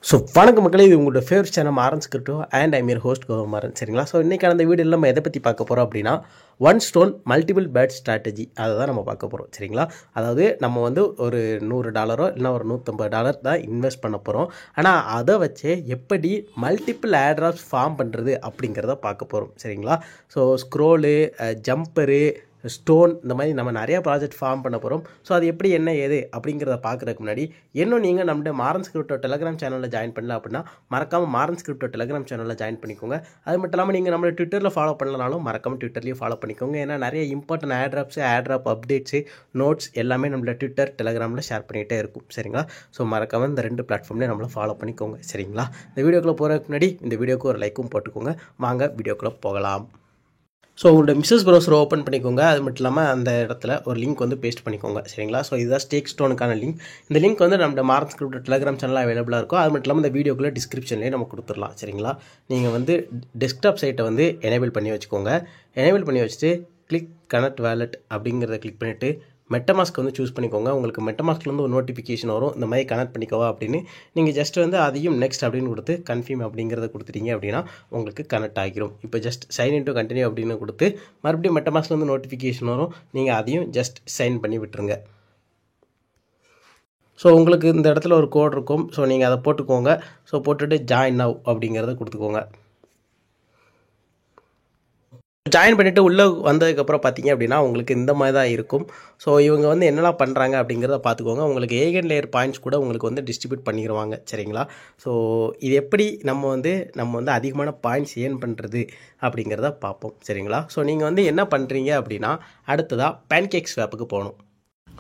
So வணக்கம் மக்களே, இது உங்களோட ஃபேவரட் சேனல் மாறன் ஸ்கிரிப்டோ and I'm your host Maran. சரிங்களா? ஸோ இன்றைக்கான அந்த வீடியோவில் நம்ம எதை பற்றி பார்க்க போகிறோம் அப்படின்னா, one stone multiple bird strategy அதை தான் நம்ம பார்க்க போகிறோம். சரிங்களா? அதாவது நம்ம வந்து ஒரு $100 இல்லைனா ஒரு $150 தான் இன்வெஸ்ட் பண்ண போகிறோம். ஆனால் அதை வச்சு எப்படி மல்டிபிள் ஏர்ட்ராப்ஸ் ஃபார்ம் பண்ணுறது அப்படிங்கிறத பார்க்க போகிறோம். சரிங்களா? ஸோ ஸ்க்ரோலு, ஜம்பரு, ஸ்டோன், இந்த மாதிரி நம்ம நிறையா ப்ராஜெக்ட் ஃபார்ம் பண்ண போகிறோம். ஸோ அது எப்படி என்ன ஏது அப்படிங்கிறத பார்க்குறதுக்கு முன்னாடி இன்னும் நீங்கள் நம்மளுடைய மாறன் ஸ்கிரிப்டோ டெலகிராம் சேனலில் ஜாயின் பண்ணல அப்படின்னா மறக்காமல் மாறன் ஸ்கிரிப்டோ டெலகிராம் சேனலில் ஜாயின் பண்ணிக்கோங்க. அது மட்டும் இல்லாமல் நீங்கள் நம்மளை ட்விட்டரில் ஃபாலோ பண்ணலனாலும் மறக்காமல் ட்விட்டர்லேயும் ஃபாலோ பண்ணிக்கோங்க. ஏன்னா நிறைய இம்பார்ட்டன்ட் ஏர்ட்ராப் அப்டேட்ஸு, நோட்ஸ் எல்லாமே நம்மள ட்விட்டர், டெலகிராமில் ஷேர் பண்ணிகிட்டே இருக்கும். சரிங்களா? ஸோ மறக்காமல் இந்த 2 பிளாட்ஃபார்ம்லேயும் நம்மளை ஃபாலோ பண்ணிக்கோங்க. சரிங்களா? இந்த வீடியோக்குள்ளே போகிறதுக்கு முன்னாடி இந்த வீடியோக்கு ஒரு லைக்கும் போட்டுக்கோங்க. வாங்க வீடியோக்குள்ளே போகலாம். ஸோ உங்களோட மிஸ்ஸஸ் ப்ரௌசரை ஓப்பன் பண்ணிக்கோங்க. அது மட்டும் இல்லாமல் அந்த இடத்துல ஒரு லிங்க் வந்து பேஸ்ட் பண்ணிக்கோங்க. சரிங்களா? ஸோ இதுதான் ஸ்டேக் ஸ்டோனுக்கான லிங்க். இந்த லிங்க் வந்து நம்ம மாறன் ஸ்கிரிப்ட் டெலகிராம் சேனலில் அவைலபிளாக இருக்கும். அது மட்டும் இல்லாமல் இந்த வீடியோக்குள்ளே டிஸ்கிரிப்ஷன்லேயே நம்ம கொடுத்துடலாம். சரிங்களா? நீங்கள் வந்து டெஸ்க்டாப் சைட்டை வந்து எனேபிள் பண்ணி வச்சுக்கோங்க. எனேபிள் பண்ணி வச்சுட்டு கிளிக் கனெக்ட் வேலட் அப்படிங்கிறத கிளிக் பண்ணிவிட்டு மெட்டமாஸ்க் வந்து சூஸ் பண்ணிக்கோங்க. உங்களுக்கு மெட்டமாஸ்க்லேருந்து ஒரு நோட்டிஃபிகேஷன் வரும், இந்த மாதிரி கனெக்ட் பண்ணிக்கோவா அப்படின்னு. நீங்கள் ஜஸ்ட் வந்து அதையும் நெக்ஸ்ட் அப்படின்னு கொடுத்து கன்ஃபார்ம் அப்படிங்கிறத கொடுத்துட்டீங்க அப்படின்னா உங்களுக்கு கனெக்ட் ஆகிரும். இப்போ just sign in to continue அப்படின்னு கொடுத்து மறுபடியும் மெட்டமாஸ்க்லேருந்து நோட்டிஃபிகேஷன் வரும், நீங்கள் அதையும் ஜஸ்ட் சைன் பண்ணி விட்டுருங்க. ஸோ உங்களுக்கு இந்த இடத்துல ஒரு கோட் இருக்கும். ஸோ நீங்கள் அதை போட்டுக்கோங்க. ஸோ போட்டுட்டு ஜாயின் நவ் அப்படிங்கிறத கொடுத்துக்கோங்க. ஜாயின் பண்ணிவிட்டு உள்ளே வந்ததுக்கப்புறம் பார்த்தீங்க அப்படின்னா உங்களுக்கு இந்த மாதிரி தான் இருக்கும். ஸோ இவங்க வந்து என்னெல்லாம் பண்ணுறாங்க அப்படிங்கிறத பார்த்துக்கோங்க. உங்களுக்கு ஏகன் லேயர் பாயிண்ட்ஸ் கூட உங்களுக்கு வந்து டிஸ்ட்ரிபியூட் பண்ணிடுவாங்க. சரிங்களா? ஸோ இது எப்படி நம்ம வந்து அதிகமான பாயிண்ட்ஸ் ஏர்ன் பண்ணுறது அப்படிங்கிறத பார்ப்போம். சரிங்களா? ஸோ நீங்கள் வந்து என்ன பண்ணுறீங்க அப்படின்னா, அடுத்ததாக பேன்கேக் ஸ்வாப்புக்கு போகணும்.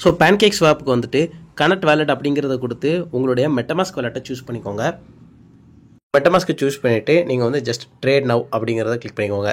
ஸோ பேன்கேக் ஸ்வாப்புக்கு வந்துட்டு கனெக்ட் வேலட் அப்படிங்கிறத கொடுத்து உங்களுடைய மெட்டமாஸ்க் வேலட்டை சூஸ் பண்ணிக்கோங்க. மெட்டமாஸ்க்கு சூஸ் பண்ணிவிட்டு நீங்கள் வந்து ஜஸ்ட் ட்ரேட் நவ் அப்படிங்கிறத கிளிக் பண்ணிக்கோங்க.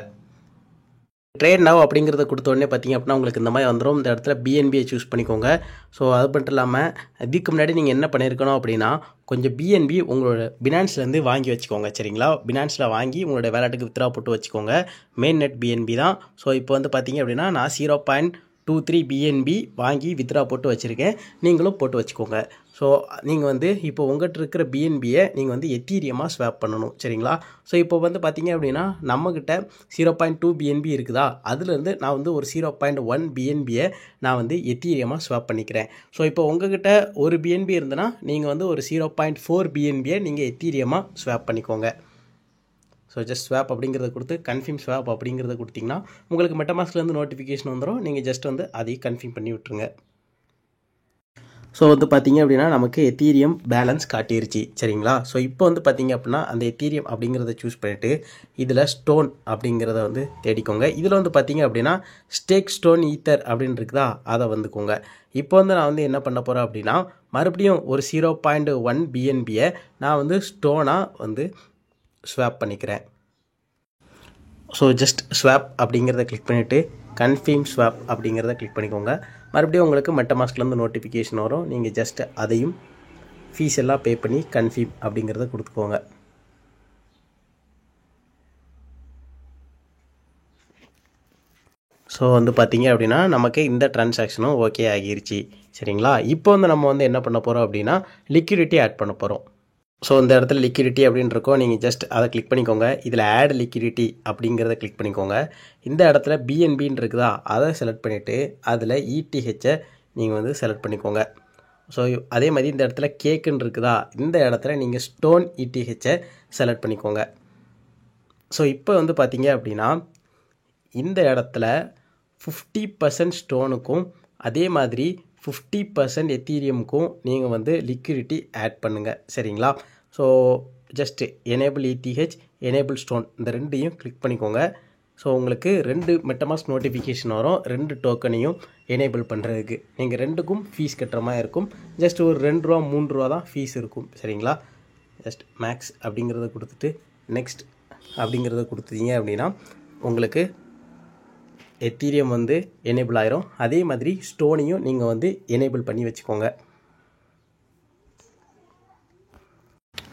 ட்ரேட் நவ் அப்படிங்கிறத கொடுத்த உடனே பார்த்தீங்க அப்படின்னா உங்களுக்கு இந்த மாதிரி வந்துடும். இந்த இடத்துல பிஎன்பியை சூஸ் பண்ணிக்கோங்க. ஸோ அது மட்டும் இல்லாமல் இதுக்கு முன்னாடி நீங்கள் என்ன பண்ணியிருக்கணும் அப்படின்னா, கொஞ்சம் பிஎன்பி உங்களோட பினான்ஸ்லேருந்து வாங்கி வச்சுக்கோங்க. சரிங்களா? பினான்ஸில் வாங்கி உங்களோட வேலட்டுக்கு வித்ரா போட்டு வச்சுக்கோங்க. மெயின் நெட் பிஎன்பி தான். ஸோ இப்போ வந்து பார்த்தீங்க அப்படின்னா நான் 0.23 பிஎன்பி வாங்கி வித்ரா போட்டு வச்சுருக்கேன். நீங்களும் போட்டு வச்சுக்கோங்க. ஸோ நீங்கள் வந்து இப்போ உங்கள்கிட்ட இருக்கிற பிஎன்பியை நீங்கள் வந்து எத்தீரியமாக ஸ்வாப் பண்ணணும். சரிங்களா? ஸோ இப்போ வந்து பார்த்தீங்க அப்படின்னா நம்மக்கிட்ட 0.2 பிஎன்பி இருக்குதா, அதுலேருந்து நான் வந்து ஒரு 0.1 பிஎன்பியை நான் வந்து எத்தீரியமாக ஸ்வாப் பண்ணிக்கிறேன். ஸோ இப்போ உங்கள்கிட்ட ஒரு பிஎன்பி இருந்ததுன்னா நீங்கள் வந்து ஒரு 0.4 பிஎன்பியை நீங்கள் எத்தீரியமாக ஸ்வாப் பண்ணிக்கோங்க. ஸோ ஜஸ்ட் ஸ்வாப் அப்படிங்கிறத கொடுத்து கன்ஃபார்ம் ஸ்வாப் அப்படிங்கிறத கொடுத்திங்கன்னா உங்களுக்கு மெட்டமாஸ்க்லேருந்து நோட்டிஃபிகேஷன் வந்துடும். நீங்கள் ஜஸ்ட் வந்து அதையும் கன்ஃபார்ம் பண்ணி விட்டுருங்க. ஸோ வந்து பார்த்தீங்க அப்படின்னா நமக்கு எத்தீரியம் பேலன்ஸ் காட்டிருச்சு. சரிங்களா? ஸோ இப்போ வந்து பார்த்தீங்க அப்படின்னா அந்த எத்தீரியம் அப்படிங்கிறத சூஸ் பண்ணிவிட்டு இதில் ஸ்டோன் அப்படிங்கிறத வந்து தேடிக்கோங்க. இதில் வந்து பார்த்தீங்க அப்படின்னா ஸ்டேக் ஸ்டோன் ஈத்தர் அப்படின்னு இருக்குதா, அதை வந்துக்கோங்க. இப்போ வந்து நான் வந்து என்ன பண்ண போகிறேன் அப்படின்னா, மறுபடியும் ஒரு 0.1 பிஎன்பியை நான் வந்து ஸ்டோனாக வந்து ஸ்வாப் பண்ணிக்கிறேன். ஸோ ஜஸ்ட் ஸ்வாப் அப்படிங்கிறத கிளிக் பண்ணிவிட்டு கன்ஃபார்ம் ஸ்வாப் அப்படிங்கிறத கிளிக் பண்ணிக்கோங்க. மறுபடியும் உங்களுக்கு மெட்டமாஸ்க்லேருந்து நோட்டிஃபிகேஷன் வரும். நீங்கள் ஜஸ்ட் அதையும் ஃபீஸ் எல்லாம் பே பண்ணி கன்ஃபார்ம் அப்படிங்கிறத கொடுத்துக்கோங்க. ஸோ வந்து பார்த்தீங்க அப்படின்னா நமக்கு இந்த ட்ரான்சாக்ஷனும் ஓகே ஆகிருச்சு. சரிங்களா? இப்போ வந்து நம்ம வந்து என்ன பண்ண போகிறோம் அப்படின்னா லிக்விடிட்டி ஆட் பண்ண போகிறோம். ஸோ இந்த இடத்துல லிக்விடிட்டி அப்படின்னு இருக்கோம். நீங்கள் ஜஸ்ட் அதை கிளிக் பண்ணிக்கோங்க. இதில் ஆட் லிக்விடிட்டி அப்படிங்கிறத கிளிக் பண்ணிக்கோங்க. இந்த இடத்துல பிஎன்பின்னு இருக்குதா, அதை செலக்ட் பண்ணிவிட்டு அதில் இடிஹெச்சை நீங்கள் வந்து செலக்ட் பண்ணிக்கோங்க. ஸோ அதே மாதிரி இந்த இடத்துல கேக்குன்னு இருக்குதா, இந்த இடத்துல நீங்கள் ஸ்டோன் இடிஹெச்சை செலக்ட் பண்ணிக்கோங்க. ஸோ இப்போ வந்து பார்த்தீங்க அப்படின்னா இந்த இடத்துல 50% ஸ்டோனுக்கும் அதே மாதிரி 50% எத்தீரியமுக்கும் நீங்கள் வந்து லிக்விடிட்டி ஆட் பண்ணுங்கள். சரிங்களா? So just enable ETH, enable stone, இந்த ரெண்டையும் கிளிக் பண்ணிக்கோங்க. ஸோ உங்களுக்கு 2 மெட்டமாஸ்க் நோட்டிஃபிகேஷன் வரும், 2 டோக்கனையும் எனேபிள் பண்ணுறதுக்கு. நீங்கள் 2க்கும் ஃபீஸ் கட்டுற மாதிரி இருக்கும். ஜஸ்ட் ஒரு $2 $3 தான் ஃபீஸ் இருக்கும். சரிங்களா? ஜஸ்ட் மேக்ஸ் அப்படிங்கிறத கொடுத்துட்டு நெக்ஸ்ட் அப்படிங்கிறத கொடுத்தீங்க அப்படின்னா உங்களுக்கு எத்தீரியம் வந்து எனேபிள் ஆயிரும். அதே மாதிரி ஸ்டோனையும் நீங்கள் வந்து எனேபிள் பண்ணி வச்சுக்கோங்க.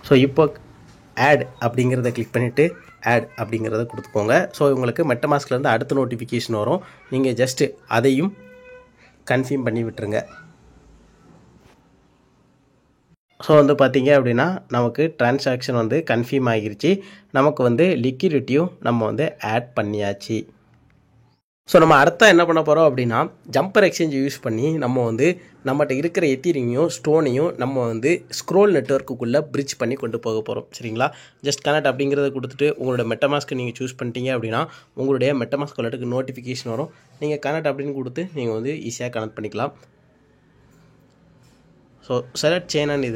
ஸோ இப்போ ஆட் அப்படிங்கிறத கிளிக் பண்ணிவிட்டு ஆட் அப்படிங்கிறத கொடுத்துக்கோங்க. ஸோ உங்களுக்கு மெட்டமாஸ்க்லேருந்து அடுத்த நோட்டிஃபிகேஷன் வரும். நீங்கள் ஜஸ்ட்டு அதையும் கன்ஃபார்ம் பண்ணி விட்டுருங்க. ஸோ வந்து பார்த்தீங்க அப்படின்னா நமக்கு டிரான்சாக்ஷன் வந்து கன்ஃபார்ம் ஆகிருச்சு. நமக்கு வந்து லிக்விடிட்டியும் நம்ம வந்து ஆட் பண்ணியாச்சு. ஸோ நம்ம அடுத்த என்ன பண்ண போகிறோம் அப்படின்னா ஜம்பர் எக்ஸ்சேஞ்ச் யூஸ் பண்ணி நம்ம வந்து நம்மகிட்ட இருக்கிற எத்தீரியமையும் ஸ்டோனையும் நம்ம வந்து ஸ்க்ரோல் நெட்வொர்க்குள்ளே பிரிட்ஜ் பண்ணி கொண்டு போக போகிறோம். சரிங்களா? ஜஸ்ட் கனெக்ட் அப்படிங்கிறத கொடுத்துட்டு உங்களோட மெட்டமாஸ்க்கு நீங்கள் சூஸ் பண்ணிட்டீங்க அப்படின்னா உங்களுடைய மெட்டமாஸ்க் வாலெட்டுக்கு நோட்டிஃபிகேஷன் வரும். நீங்கள் கனெக்ட் அப்படின்னு கொடுத்து நீங்கள் வந்து ஈஸியாக கனெக்ட் பண்ணிக்கலாம். ஸோ செலக்ட் செயின்னு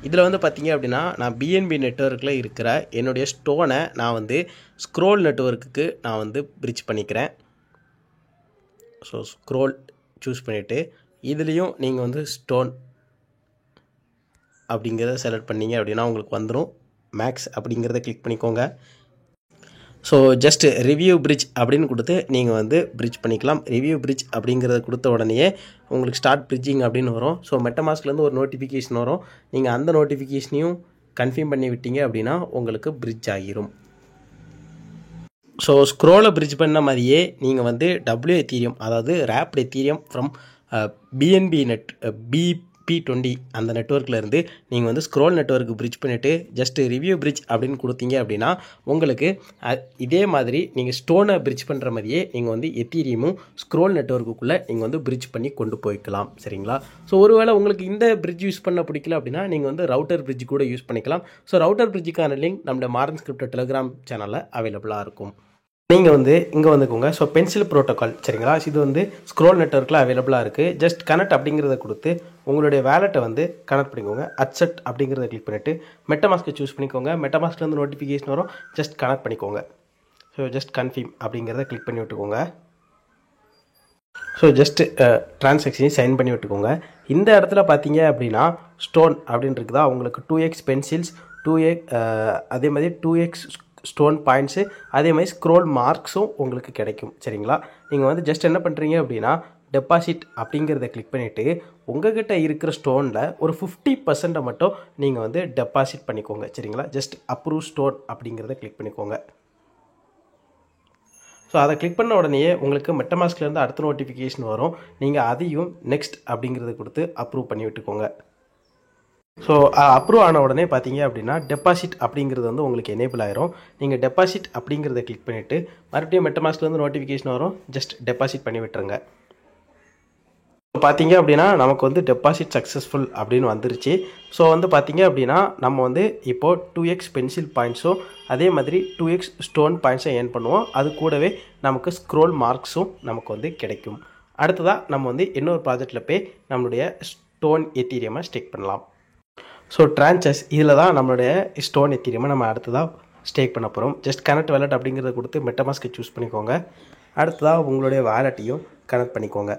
இதில் வந்து பார்த்தீங்க அப்படின்னா நான் பிஎன்பி நெட்வொர்க்கில் இருக்கிற என்னுடைய ஸ்டோனை நான் வந்து ஸ்க்ரோல் நெட்வொர்க்குக்கு நான் வந்து பிரிட்ஜ் பண்ணிக்கிறேன். ஸோ ஸ்க்ரோல் சூஸ் பண்ணிவிட்டு இதுலேயும் நீங்கள் வந்து ஸ்டோன் அப்படிங்கிறத செலக்ட் பண்ணிங்க அப்படின்னா உங்களுக்கு வந்துடும். மேக்ஸ் அப்படிங்கிறத கிளிக் பண்ணிக்கோங்க. ஸோ ஜஸ்ட் ரிவ்யூ பிரிட்ஜ் அப்படின்னு கொடுத்து நீங்கள் வந்து பிரிட்ஜ் பண்ணிக்கலாம். ரிவ்யூ பிரிட்ஜ் அப்படிங்கிறத கொடுத்த உடனே உங்களுக்கு ஸ்டார்ட் பிரிட்ஜிங் அப்படின்னு வரும். ஸோ மெட்டமாஸ்க்லேருந்து ஒரு நோட்டிஃபிகேஷன் வரும். நீங்கள் அந்த நோட்டிஃபிகேஷனையும் கன்ஃபார்ம் பண்ணி விட்டீங்க அப்படின்னா உங்களுக்கு பிரிட்ஜ் ஆகிரும். ஸோ ஸ்க்ரோலை பிரிட்ஜ் பண்ண மாதிரியே நீங்கள் வந்து டபிள்யூ எத்தீரியம் அதாவது wrapped Ethereum from BNB net BP20 அந்த நெட்வொர்க்கில் இருந்து நீங்கள் வந்து ஸ்க்ரோல் நெட்வொர்க்கு பிரிட்ஜ் பண்ணிவிட்டு ஜஸ்ட் ரிவ்யூ பிரிட்ஜ் அப்படின்னு கொடுத்தீங்க அப்படின்னா உங்களுக்கு இதே மாதிரி நீங்கள் ஸ்டோனை பிரிட்ஜ் பண்ணுற மாதிரியே நீங்கள் வந்து எத்தீரியமும் ஸ்க்ரோல் நெட்வொர்க்குள்ளே நீங்கள் வந்து பிரிட்ஜ் பண்ணி கொண்டு போய்க்கலாம். சரிங்களா? ஸோ ஒருவேளை உங்களுக்கு இந்த பிரிட்ஜ் யூஸ் பண்ண பிடிக்கல அப்படின்னா நீங்கள் வந்து ரவுட்டர் பிரிட்ஜ் கூட யூஸ் பண்ணிக்கலாம். ஸோ ரவுட்டர் பிரிட்ஜுக்கான லிங்க் நம்மளுடைய மாடர்ன் ஸ்கிரிப்ட் டெலிகிராம் சேனலில் அவைலபிளாக இருக்கும். நீங்கள் வந்து இங்கே வந்துக்கோங்க. So pencil protocol. சரிங்களா? இது வந்து ஸ்க்ரோல் நெட்வொர்க்கில் அவைலபிளாக இருக்குது. ஜஸ்ட் கனெக்ட் அப்படிங்கிறத கொடுத்து உங்களுடைய வேலெட்டை வந்து கனெக்ட் பண்ணிக்கோங்க. அக்செப்ட் அப்படிங்கிறத கிளிக் பண்ணிவிட்டு மெட்டமாஸ்க்கை சூஸ் பண்ணிக்கோங்க. மெட்டமாஸ்க்லேருந்து நோட்டிஃபிகேஷன் வரும். ஜஸ்ட் கனெக்ட் பண்ணிக்கோங்க. ஸோ ஜஸ்ட் கன்ஃபார்ம் அப்படிங்கிறத கிளிக் பண்ணி விட்டுக்கோங்க. ஸோ ஜஸ்ட் ட்ரான்சாக்ஷனையும் சைன் பண்ணி விட்டுக்கோங்க. இந்த இடத்துல பார்த்தீங்க அப்படின்னா ஸ்டோன் அப்படின்னு இருக்குதா உங்களுக்கு 2x பென்சில்ஸ் 2x அதே மாதிரி 2x ஸ்டோன் பாயிண்ட்ஸு அதே மாதிரி ஸ்க்ரோல் மார்க்ஸும் உங்களுக்கு கிடைக்கும். சரிங்களா? நீங்கள் வந்து ஜஸ்ட் என்ன பண்ணுறீங்க அப்படின்னா டெபாசிட் அப்படிங்கிறத கிளிக் பண்ணிவிட்டு உங்கள்கிட்ட இருக்கிற ஸ்டோனில் ஒரு 50% மட்டும் நீங்கள் வந்து டெபாசிட் பண்ணிக்கோங்க. சரிங்களா? ஜஸ்ட் அப்ரூவ் ஸ்டோன் அப்படிங்கிறத கிளிக் பண்ணிக்கோங்க. ஸோ அதை கிளிக் பண்ண உடனே உங்களுக்கு மெட்டமாஸ்க்லேருந்து அடுத்த நோட்டிஃபிகேஷன் வரும். நீங்கள் அதையும் நெக்ஸ்ட் அப்படிங்கிறத கொடுத்து அப்ரூவ் பண்ணி விட்டுக்கோங்க. ஸோ அப்ரூவ் ஆன உடனே பார்த்தீங்க அப்படின்னா டெபாசிட் அப்படிங்கிறது வந்து உங்களுக்கு எனேபிள் ஆயிரும். நீங்கள் டெபாசிட் அப்படிங்கிறத கிளிக் பண்ணிவிட்டு மறுபடியும் மெட்டமாஸ்க்லேருந்து நோட்டிஃபிகேஷன் வரும். ஜஸ்ட் டெபாசிட் பண்ணி விட்டுருங்க. பார்த்தீங்க அப்படின்னா நமக்கு வந்து டெபாசிட் சக்ஸஸ்ஃபுல் அப்படின்னு வந்துருச்சு. ஸோ வந்து பார்த்தீங்க அப்படின்னா நம்ம வந்து இப்போது 2x பென்சில் பாயிண்ட்ஸும் அதே மாதிரி 2x ஸ்டோன் பாயிண்ட்ஸும் ஏர்ன் பண்ணுவோம். அது கூடவே நமக்கு ஸ்க்ரோல் மார்க்ஸும் நமக்கு வந்து கிடைக்கும். அடுத்ததாக நம்ம வந்து இன்னொரு ப்ராஜெக்டில் போய் நம்மளுடைய ஸ்டோன் எத்தீரியமை ஸ்டேக் பண்ணலாம். ஸோ ட்ரான்சஸ் இதில் தான் நம்மளுடைய ஸ்டோன் எத்தீரியமை நம்ம அடுத்ததாக ஸ்டேக் பண்ண போகிறோம். ஜஸ்ட் கனெக்ட் வேலெட் அப்படிங்கிறத கொடுத்து மெட்டமாஸ்க்கை சூஸ் பண்ணிக்கோங்க. அடுத்ததாக உங்களுடைய வேலெட்டையும் கனெக்ட் பண்ணிக்கோங்க.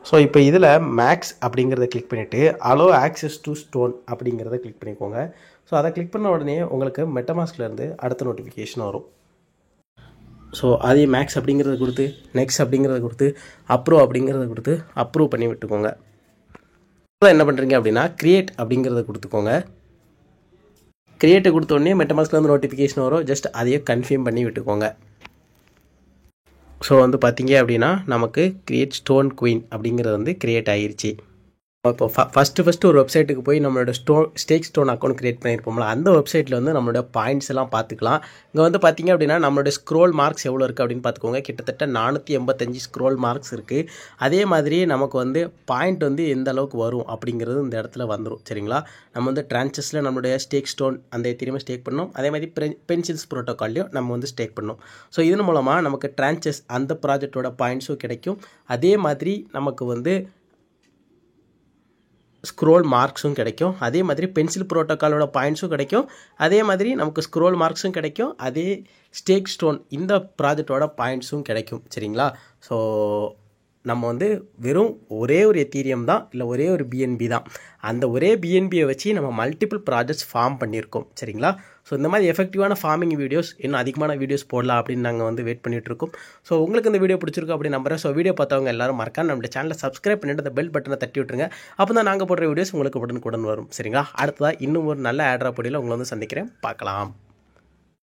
ஸோ இப்போ இதில் மேக்ஸ் அப்படிங்கிறத கிளிக் பண்ணிவிட்டு அலோ ஆக்சஸ் டு ஸ்டோன் அப்படிங்கிறத கிளிக் பண்ணிக்கோங்க. ஸோ அதை கிளிக் பண்ண உடனே உங்களுக்கு மெட்டமாஸ்க்லேருந்து அடுத்த நோட்டிஃபிகேஷன் வரும். ஸோ அதே மேக்ஸ் அப்படிங்கிறத கொடுத்து நெக்ஸ்ட் அப்படிங்கிறத கொடுத்து அப்ரூவ் அப்படிங்கிறத கொடுத்து அப்ரூவ் பண்ணி விட்டுக்கோங்க. என்ன பண்ணுறீங்க அப்படின்னா கிரியேட் அப்படிங்கிறத கொடுத்துக்கோங்க. கிரியேட்டை கொடுத்த உடனே மெட்டமாஸ்க்லேருந்து நோட்டிஃபிகேஷன் வரும். ஜஸ்ட் அதையே கன்ஃபார்ம் பண்ணி விட்டுக்கோங்க. ஸோ வந்து பார்த்தீங்க அப்படின்னா நமக்கு கிரியேட் ஸ்டோன் குயின் அப்படிங்கிறது வந்து கிரியேட் ஆகிருச்சு. இப்போ ஃபஸ்ட்டு ஒரு வெப்சைட்டுக்கு போய் நம்மளோட ஸ்டேக் ஸ்டோன் அக்கௌண்ட் க்ரியேட் பண்ணியிருப்போம்ல அந்த வெப்சைட்டில் வந்து நம்மளோட பாயிண்ட்ஸ் எல்லாம் பார்த்துக்கலாம். இங்கே வந்து பார்த்திங்க அப்படின்னா நம்மளோட ஸ்க்ரோல் மார்க்ஸ் எவ்வளோ இருக்குது அப்படின்னு பார்த்துக்கோங்க. கிட்டத்தட்ட 485 ஸ்க்ரோல் மார்க்ஸ் இருக்குது. அதே மாதிரி நமக்கு வந்து பாயிண்ட் வந்து எந்த அளவுக்கு வரும் அப்படிங்கிறது இந்த இடத்துல வந்துடும். சரிங்களா? நம்ம வந்து ட்ரான்சஸில் நம்மளுடைய ஸ்டேக் ஸ்டோன் அந்த திரும்ப ஸ்டேக் பண்ணோம். அதே மாதிரி பென்சில்ஸ் ப்ரோட்டோக்கால்லையும் நம்ம வந்து ஸ்டேக் பண்ணோம். ஸோ இதன் மூலமாக நமக்கு ட்ரான்சஸ் அந்த ப்ராஜெக்டோட பாயிண்ட்ஸும் கிடைக்கும். அதே மாதிரி நமக்கு வந்து ஸ்க்ரோல் மார்க்ஸும் கிடைக்கும். அதே மாதிரி பென்சில் ப்ரோட்டோக்காலோட பாயிண்ட்ஸும் கிடைக்கும். அதே மாதிரி நமக்கு ஸ்க்ரோல் மார்க்ஸும் கிடைக்கும். அதே ஸ்டேக் ஸ்டோன் இந்த ப்ராஜெக்டோட பாயிண்ட்ஸும் கிடைக்கும். சரிங்களா? ஸோ நம்ம வந்து வெறும் ஒரே ஒரு எத்தீரியம் தான் இல்லை ஒரே ஒரு பிஎன்பி தான். அந்த ஒரே பிஎன்பியை வச்சு நம்ம மல்டிபிள் ப்ராஜெக்ட்ஸ் ஃபார்ம் பண்ணியிருக்கோம். சரிங்களா? ஸோ இந்த மாதிரி எஃபெக்டிவான ஃபார்மிங் வீடியோஸ் இன்னும் அதிகமான வீடியோஸ் போடலாம் அப்படின்னு நாங்கள் வந்து வெயிட் பண்ணிகிட்ருக்கோம். ஸோ உங்களுக்கு இந்த வீடியோ பிடிச்சிருக்கும் அப்படின்னு நம்புறேன். ஸோ வீடியோ பார்த்தவங்க எல்லாரும் மறக்காம நம்மளுடைய சேனலை சப்ஸ்கிரைப் பண்ணிட்டு அந்த பெல் பட்டனை தட்டி விட்டுருங்க. அப்போ தான் நாங்கள் போடுற வீடியோஸ் உங்களுக்கு உடனுக்குடன் வரும். சரிங்களா? அடுத்ததாக இன்னும் ஒரு நல்ல ஆட்ரா பொடியில் உங்களை வந்து சந்திக்கிறேன். பார்க்கலாம்.